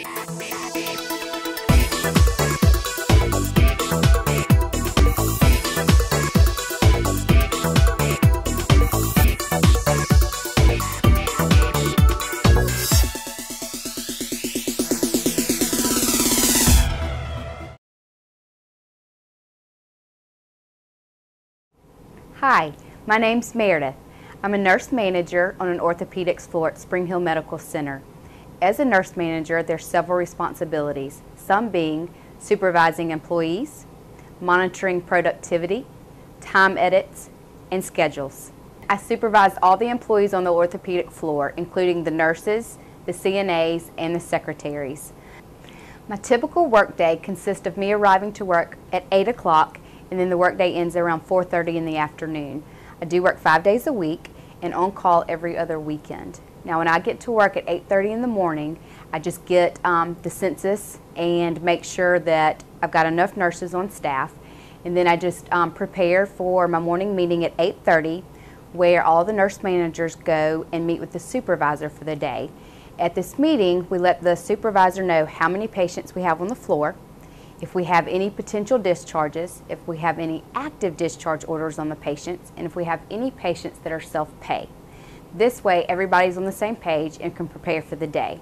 Hi, my name's Meredith. I'm a nurse manager on an orthopedics floor at Spring Hill Medical Center. As a nurse manager, there's several responsibilities, some being supervising employees, monitoring productivity, time edits, and schedules. I supervise all the employees on the orthopedic floor, including the nurses, the CNAs, and the secretaries. My typical workday consists of me arriving to work at 8 o'clock, and then the workday ends around 4:30 in the afternoon. I do work 5 days a week and on call every other weekend. Now when I get to work at 8:30 in the morning, I just get the census and make sure that I've got enough nurses on staff, and then I just prepare for my morning meeting at 8:30 where all the nurse managers go and meet with the supervisor for the day. At this meeting, we let the supervisor know how many patients we have on the floor, if we have any potential discharges, if we have any active discharge orders on the patients, and if we have any patients that are self-pay. This way, everybody's on the same page and can prepare for the day.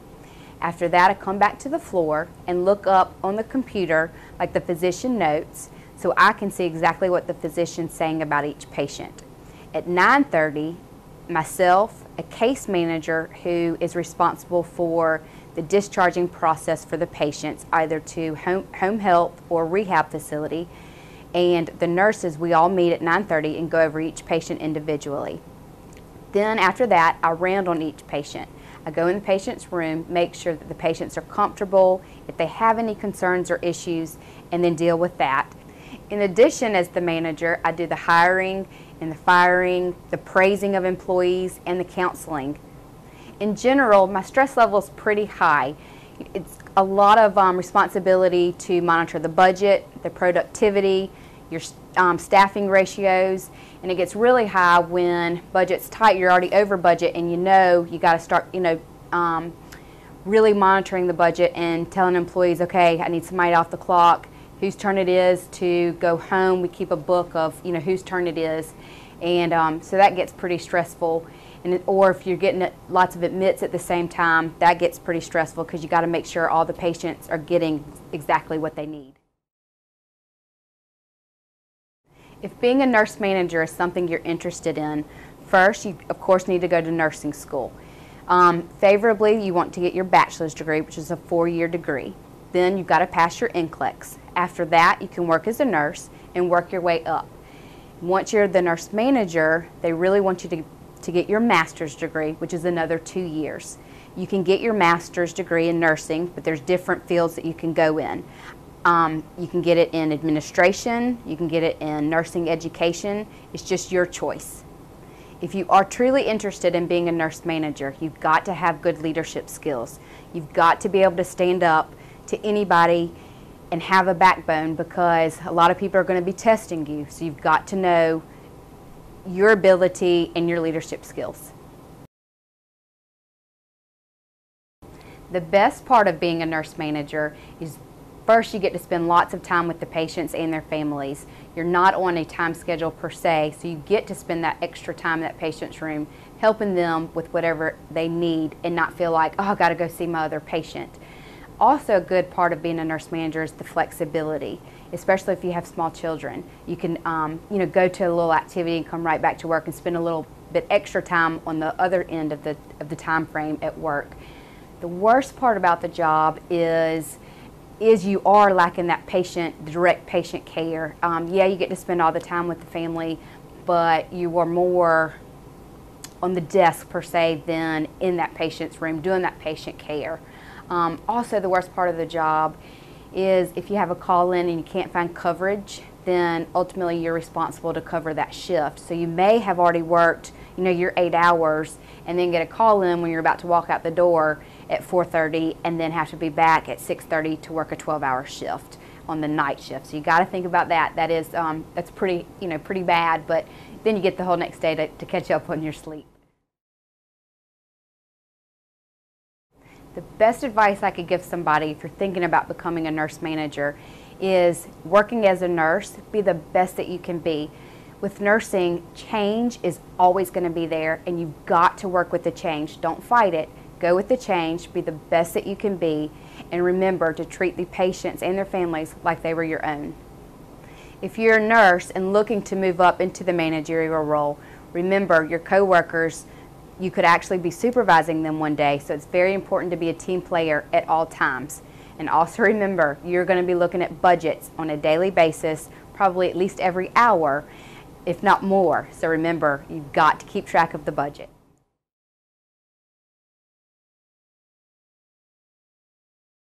After that, I come back to the floor and look up on the computer, like the physician notes, so I can see exactly what the physician's saying about each patient. At 9:30, myself, a case manager who is responsible for the discharging process for the patients, either to home health or rehab facility, and the nurses, we all meet at 9:30 and go over each patient individually. Then after that, I round on each patient. I go in the patient's room, make sure that the patients are comfortable, if they have any concerns or issues, and then deal with that. In addition, as the manager, I do the hiring and the firing, the praising of employees, and the counseling. In general, my stress level is pretty high. It's a lot of responsibility to monitor the budget, the productivity, your staffing ratios, and it gets really high when budget's tight. You're already over budget, and you got to start, really monitoring the budget and telling employees, okay, I need somebody off the clock, whose turn it is to go home. We keep a book of whose turn it is, and so that gets pretty stressful. Or if you're getting lots of admits at the same time, that gets pretty stressful because you got to make sure all the patients are getting exactly what they need. If being a nurse manager is something you're interested in, first you of course need to go to nursing school. Favorably, you want to get your bachelor's degree, which is a 4-year degree. Then you've got to pass your NCLEX. After that, you can work as a nurse and work your way up. Once you're the nurse manager, they really want you to get your master's degree, which is another 2 years. You can get your master's degree in nursing, but there's different fields that you can go in. You can get it in administration, you can get it in nursing education. It's just your choice. If you are truly interested in being a nurse manager, you've got to have good leadership skills. You've got to be able to stand up to anybody and have a backbone, because a lot of people are going to be testing you. So you've got to know your ability and your leadership skills. The best part of being a nurse manager is, first, you get to spend lots of time with the patients and their families. You're not on a time schedule per se, so you get to spend that extra time in that patient's room helping them with whatever they need and not feel like, oh, I've got to go see my other patient. Also, a good part of being a nurse manager is the flexibility, especially if you have small children. You can go to a little activity and come right back to work and spend a little bit extra time on the other end of the time frame at work. The worst part about the job is you are lacking that direct patient care. Yeah, you get to spend all the time with the family, but you are more on the desk per se than in that patient's room doing that patient care. Also, the worst part of the job is if you have a call in and you can't find coverage, then ultimately you're responsible to cover that shift. So you may have already worked your 8 hours and then get a call in when you're about to walk out the door at 4:30 and then have to be back at 6:30 to work a 12-hour shift on the night shift. So you got to think about that. That is that's pretty bad, but then you get the whole next day to catch up on your sleep. The best advice I could give somebody if you're thinking about becoming a nurse manager is working as a nurse, be the best that you can be. With nursing, change is always going to be there, and you've got to work with the change. Don't fight it. Go with the change, be the best that you can be, and remember to treat the patients and their families like they were your own. If you're a nurse and looking to move up into the managerial role, remember your coworkers, you could actually be supervising them one day, so it's very important to be a team player at all times. And also remember, you're going to be looking at budgets on a daily basis, probably at least every hour, if not more. So remember, you've got to keep track of the budget.